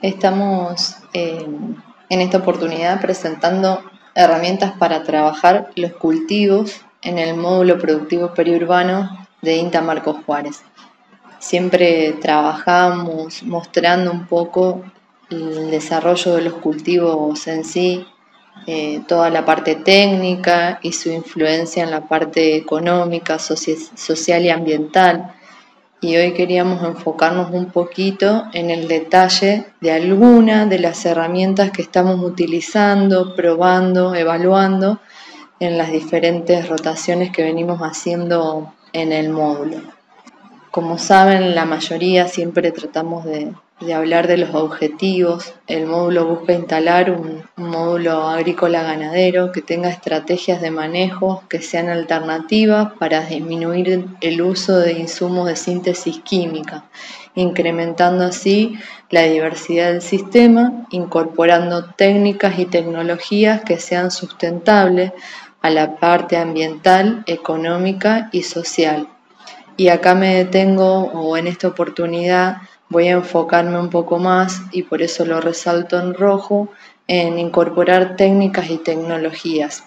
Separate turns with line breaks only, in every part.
Estamos en esta oportunidad presentando herramientas para trabajar los cultivos en el módulo productivo periurbano de INTA Marcos Juárez. Siempre trabajamos mostrando un poco el desarrollo de los cultivos en sí, toda la parte técnica y su influencia en la parte económica, social y ambiental. Y hoy queríamos enfocarnos un poquito en el detalle de algunas de las herramientas que estamos utilizando, probando, evaluando en las diferentes rotaciones que venimos haciendo en el módulo. Como saben, la mayoría siempre tratamos de hablar de los objetivos. El módulo busca instalar un módulo agrícola ganadero que tenga estrategias de manejo que sean alternativas para disminuir el uso de insumos de síntesis química, incrementando así la diversidad del sistema, incorporando técnicas y tecnologías que sean sustentables a la parte ambiental, económica y social. Y acá me detengo, o en esta oportunidad voy a enfocarme un poco más, y por eso lo resalto en rojo, en incorporar técnicas y tecnologías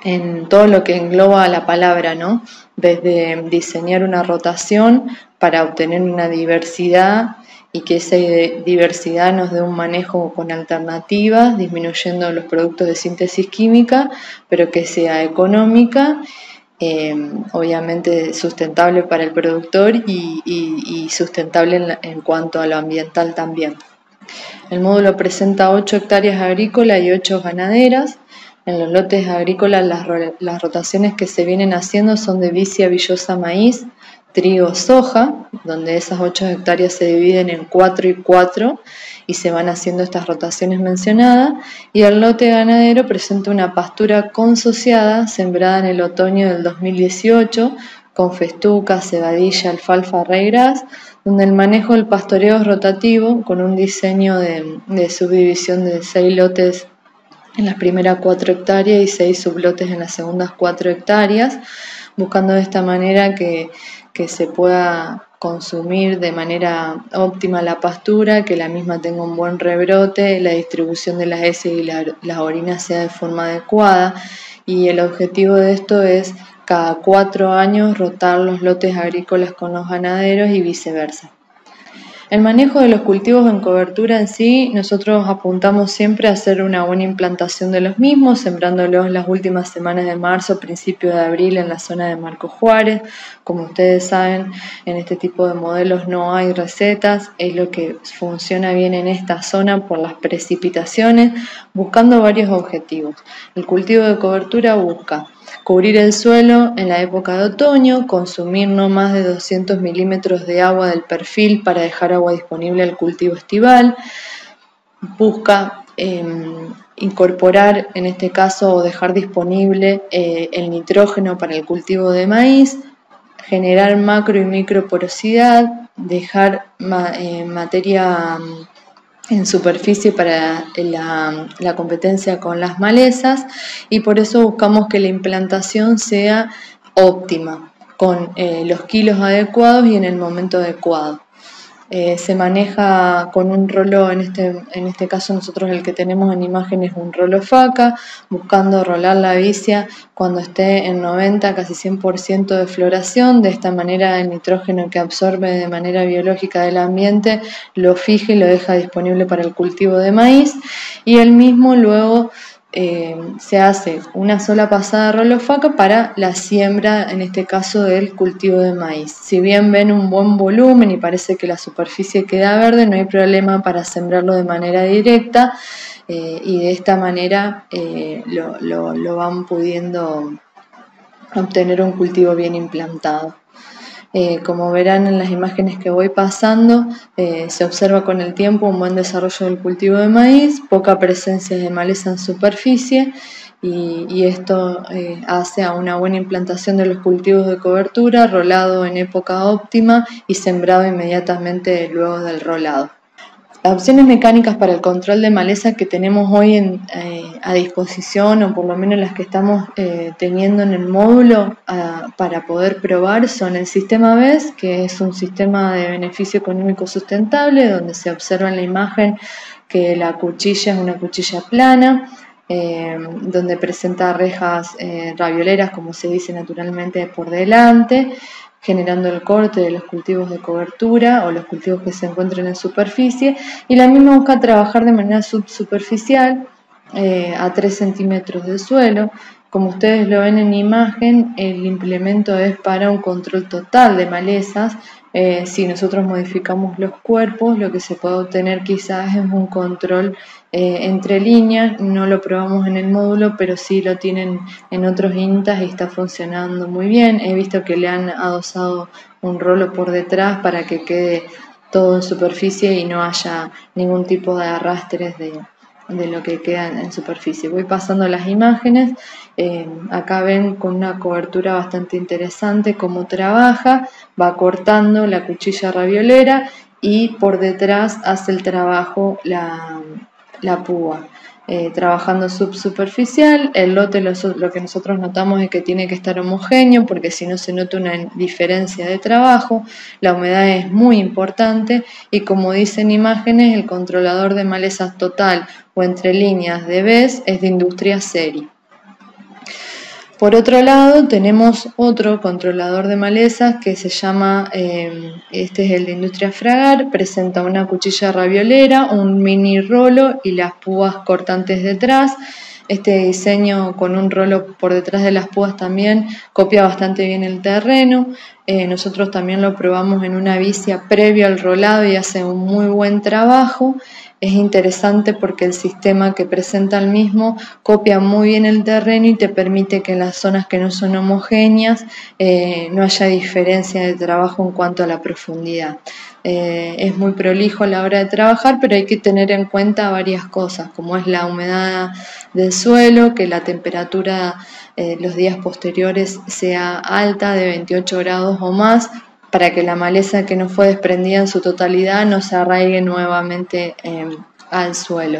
en todo lo que engloba la palabra, ¿no? Desde diseñar una rotación para obtener una diversidad y que esa diversidad nos dé un manejo con alternativas, disminuyendo los productos de síntesis química, pero que sea económica, obviamente sustentable para el productor y sustentable en cuanto a lo ambiental también. El módulo presenta 8 hectáreas agrícolas y 8 ganaderas. En los lotes agrícolas las rotaciones que se vienen haciendo son de vicia, villosa, maíz, trigo, soja, donde esas 8 hectáreas se dividen en 4 y 4 y se van haciendo estas rotaciones mencionadas, y el lote ganadero presenta una pastura consociada sembrada en el otoño del 2018 con festuca, cebadilla, alfalfa, ryegrass, donde el manejo del pastoreo es rotativo con un diseño de subdivisión de 6 lotes en las primeras 4 hectáreas y 6 sublotes en las segundas 4 hectáreas, buscando de esta manera que se pueda consumir de manera óptima la pastura, que la misma tenga un buen rebrote, la distribución de las heces y las orinas sea de forma adecuada, y el objetivo de esto es cada 4 años rotar los lotes agrícolas con los ganaderos y viceversa. El manejo de los cultivos en cobertura en sí, nosotros apuntamos siempre a hacer una buena implantación de los mismos, sembrándolos las últimas semanas de marzo, principio de abril en la zona de Marcos Juárez. Como ustedes saben, en este tipo de modelos no hay recetas, es lo que funciona bien en esta zona por las precipitaciones, buscando varios objetivos. El cultivo de cobertura busca cubrir el suelo en la época de otoño, consumir no más de 200 milímetros de agua del perfil para dejar agua disponible al cultivo estival. Busca incorporar, en este caso, o dejar disponible el nitrógeno para el cultivo de maíz, generar macro y microporosidad, dejar materia en superficie para la competencia con las malezas, y por eso buscamos que la implantación sea óptima, con los kilos adecuados y en el momento adecuado. Se maneja con un rolo, en este caso nosotros el que tenemos en imagen es un rolo faca, buscando rolar la vicia cuando esté en 90, casi 100% de floración. De esta manera el nitrógeno que absorbe de manera biológica del ambiente lo fija y lo deja disponible para el cultivo de maíz, y el mismo luego se hace una sola pasada de rolo faca para la siembra, en este caso del cultivo de maíz. Si bien ven un buen volumen y parece que la superficie queda verde, no hay problema para sembrarlo de manera directa, y de esta manera lo van pudiendo obtener un cultivo bien implantado. Como verán en las imágenes que voy pasando, se observa con el tiempo un buen desarrollo del cultivo de maíz, poca presencia de maleza en superficie, y esto hace a una buena implantación de los cultivos de cobertura, rolado en época óptima y sembrado inmediatamente luego del rolado. Las opciones mecánicas para el control de maleza que tenemos hoy a disposición, o por lo menos las que estamos teniendo en el módulo para poder probar, son el sistema BES, que es un sistema de beneficio económico sustentable, donde se observa en la imagen que la cuchilla es una cuchilla plana, donde presenta rejas ravioleras, como se dice naturalmente, por delante, generando el corte de los cultivos de cobertura o los cultivos que se encuentran en superficie, y la misma busca trabajar de manera subsuperficial a 3 centímetros del suelo. Como ustedes lo ven en imagen, el implemento es para un control total de malezas. Si nosotros modificamos los cuerpos, lo que se puede obtener quizás es un control entre líneas. No lo probamos en el módulo, pero sí lo tienen en otros INTAs y está funcionando muy bien. He visto que le han adosado un rolo por detrás para que quede todo en superficie y no haya ningún tipo de arrastres de lo que queda en superficie. Voy pasando las imágenes. Acá ven con una cobertura bastante interesante cómo trabaja, va cortando la cuchilla raviolera y por detrás hace el trabajo la púa. Trabajando subsuperficial, el lote lo que nosotros notamos es que tiene que estar homogéneo porque si no se nota una diferencia de trabajo. La humedad es muy importante y, como dicen imágenes, el controlador de malezas total o entre líneas de BES es de industria serie. Por otro lado, tenemos otro controlador de malezas que se llama, este es el de industria Fragar, presenta una cuchilla raviolera, un mini rolo y las púas cortantes detrás. Este diseño con un rolo por detrás de las púas también copia bastante bien el terreno. Nosotros también lo probamos en una vicia previo al rolado y hace un muy buen trabajo. Es interesante porque el sistema que presenta el mismo copia muy bien el terreno y te permite que en las zonas que no son homogéneas no haya diferencia de trabajo en cuanto a la profundidad. Es muy prolijo a la hora de trabajar, pero hay que tener en cuenta varias cosas, como es la humedad del suelo, que la temperatura los días posteriores sea alta, de 28 grados o más, para que la maleza que no fue desprendida en su totalidad no se arraigue nuevamente al suelo.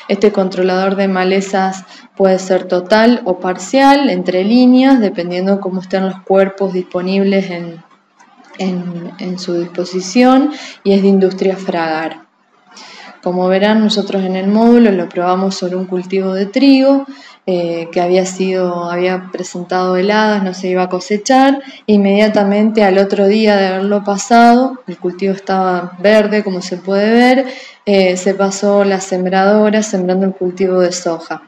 Este controlador de malezas puede ser total o parcial, entre líneas, dependiendo cómo estén los cuerpos disponibles en su disposición, y es de industria Fragar. Como verán, nosotros en el módulo lo probamos sobre un cultivo de trigo que había presentado heladas, no se iba a cosechar. Inmediatamente al otro día de haberlo pasado, el cultivo estaba verde, como se puede ver, se pasó la sembradora sembrando el cultivo de soja.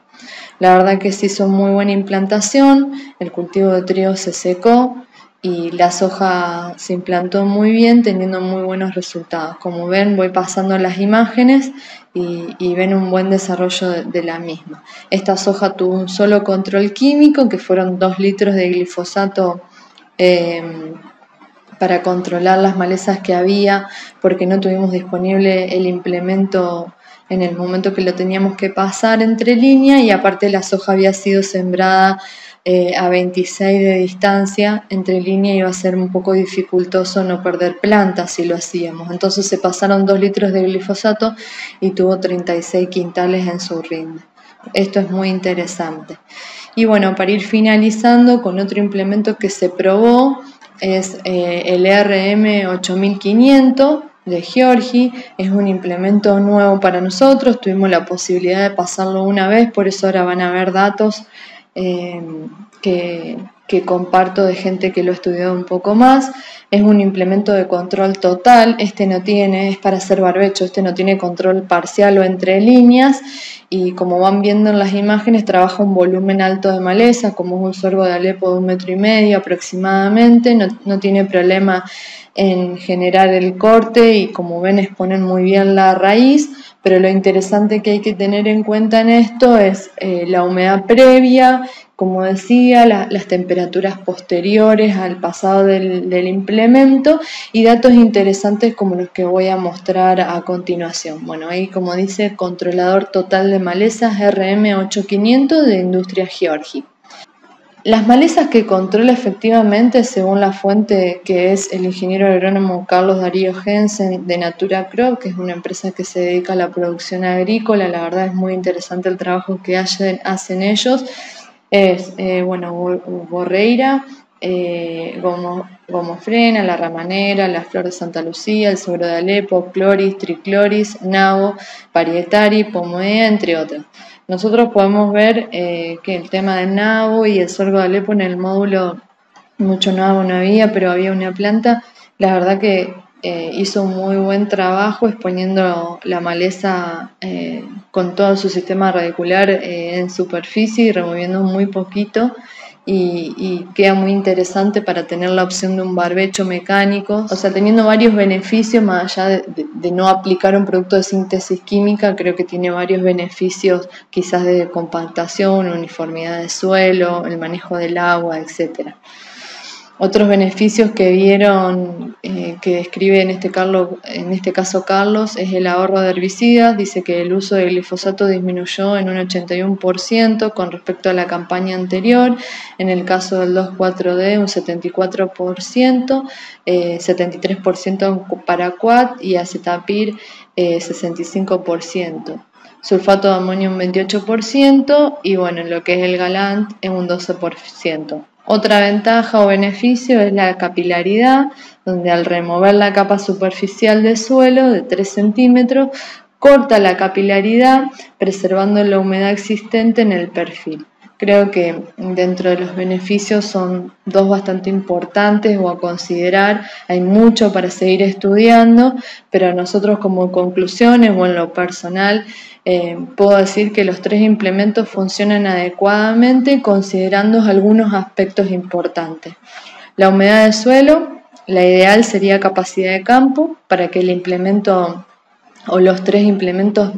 La verdad que se hizo muy buena implantación, el cultivo de trigo se secó y la soja se implantó muy bien, teniendo muy buenos resultados. Como ven, voy pasando las imágenes y ven un buen desarrollo de la misma. Esta soja tuvo un solo control químico, que fueron 2 litros de glifosato para controlar las malezas que había, porque no tuvimos disponible el implemento en el momento que lo teníamos que pasar entre líneas, y aparte la soja había sido sembrada a 26 de distancia entre línea, iba a ser un poco dificultoso no perder plantas si lo hacíamos. Entonces se pasaron 2 litros de glifosato y tuvo 36 quintales en su rinde. Esto es muy interesante. Y bueno, para ir finalizando con otro implemento que se probó, es el RM8500 de Georgi. Es un implemento nuevo para nosotros, tuvimos la posibilidad de pasarlo una vez, por eso ahora van a ver datos que comparto de gente que lo ha estudiado un poco más. Es un implemento de control total, es para hacer barbecho, no tiene control parcial o entre líneas, y como van viendo en las imágenes, trabaja un volumen alto de maleza, como es un sorgo de Alepo de 1,5 metros aproximadamente, no tiene problema en generar el corte, y como ven exponen muy bien la raíz. Pero lo interesante que hay que tener en cuenta en esto es la humedad previa, como decía, las temperaturas posteriores al pasado del implemento, y datos interesantes como los que voy a mostrar a continuación. Bueno, ahí como dice, controlador total de malezas RM8500 de industria Georgi. Las malezas que controla efectivamente, según la fuente que es el ingeniero agrónomo Carlos Darío Jensen de Natura Crop, que es una empresa que se dedica a la producción agrícola, la verdad es muy interesante el trabajo que hacen ellos, es borreira, gomofrena, la ramanera, la flor de Santa Lucía, el suegro de Alepo, cloris, tricloris, nabo, parietari, pomoea, entre otras. Nosotros podemos ver que el tema del nabo y el sorgo de Alepo en el módulo, mucho nabo no había, pero había una planta, la verdad que hizo un muy buen trabajo exponiendo la maleza con todo su sistema radicular en superficie y removiendo muy poquito. Y queda muy interesante para tener la opción de un barbecho mecánico, o sea, teniendo varios beneficios, más allá de no aplicar un producto de síntesis química, creo que tiene varios beneficios quizás de compactación, uniformidad de suelo, el manejo del agua, etc. Otros beneficios que vieron, que describe en este caso Carlos, es el ahorro de herbicidas. Dice que el uso de glifosato disminuyó en un 81% con respecto a la campaña anterior. En el caso del 2,4-D, un 74%, 73% para Quat y Acetapir, 65%. Sulfato de amonio un 28% y bueno, lo que es el Galant en un 12%. Otra ventaja o beneficio es la capilaridad, donde al remover la capa superficial del suelo de 3 centímetros, corta la capilaridad, preservando la humedad existente en el perfil. Creo que dentro de los beneficios son dos bastante importantes o a considerar. Hay mucho para seguir estudiando, pero nosotros como conclusiones o en lo personal puedo decir que los 3 implementos funcionan adecuadamente considerando algunos aspectos importantes. La humedad del suelo, la ideal sería capacidad de campo para que el implemento o los 3 implementos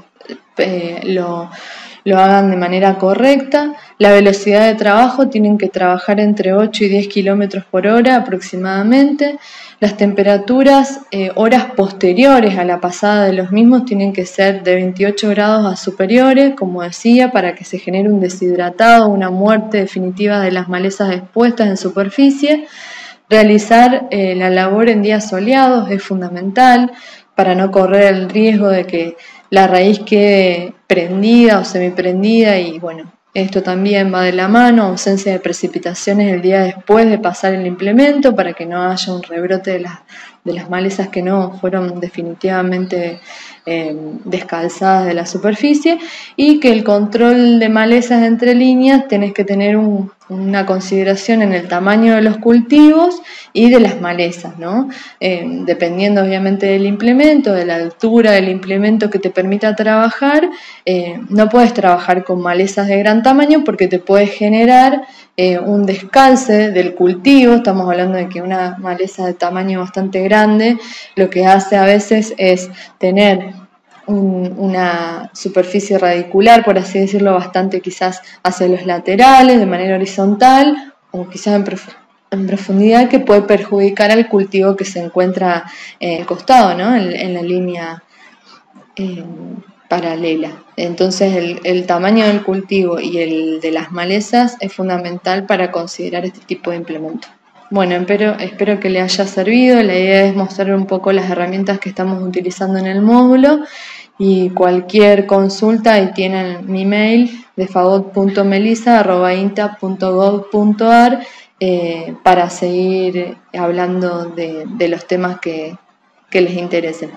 lo hagan de manera correcta. La velocidad de trabajo, tienen que trabajar entre 8 y 10 kilómetros por hora aproximadamente. Las temperaturas, horas posteriores a la pasada de los mismos, tienen que ser de 28 grados a superiores, como decía, para que se genere un deshidratado, una muerte definitiva de las malezas expuestas en superficie. Realizar la labor en días soleados es fundamental para no correr el riesgo de que la raíz quede prendida o semiprendida y bueno, esto también va de la mano, ausencia de precipitaciones el día después de pasar el implemento para que no haya un rebrote de las malezas que no fueron definitivamente descalzadas de la superficie, y que el control de malezas entre líneas tenés que tener una consideración en el tamaño de los cultivos y de las malezas, ¿no? Dependiendo obviamente del implemento, de la altura del implemento que te permita trabajar, no puedes trabajar con malezas de gran tamaño porque te puede generar un descalce del cultivo. Estamos hablando de que una maleza de tamaño bastante grande lo que hace a veces es tener una superficie radicular, por así decirlo, bastante quizás hacia los laterales, de manera horizontal o quizás en profundidad, que puede perjudicar al cultivo que se encuentra al costado, ¿no? en la línea paralela. Entonces el tamaño del cultivo y el de las malezas es fundamental para considerar este tipo de implemento. Bueno, espero que le haya servido. La idea es mostrar un poco las herramientas que estamos utilizando en el módulo, y cualquier consulta, ahí tienen mi mail de fagot.melisa@inta.gov.ar para seguir hablando de los temas que les interesen.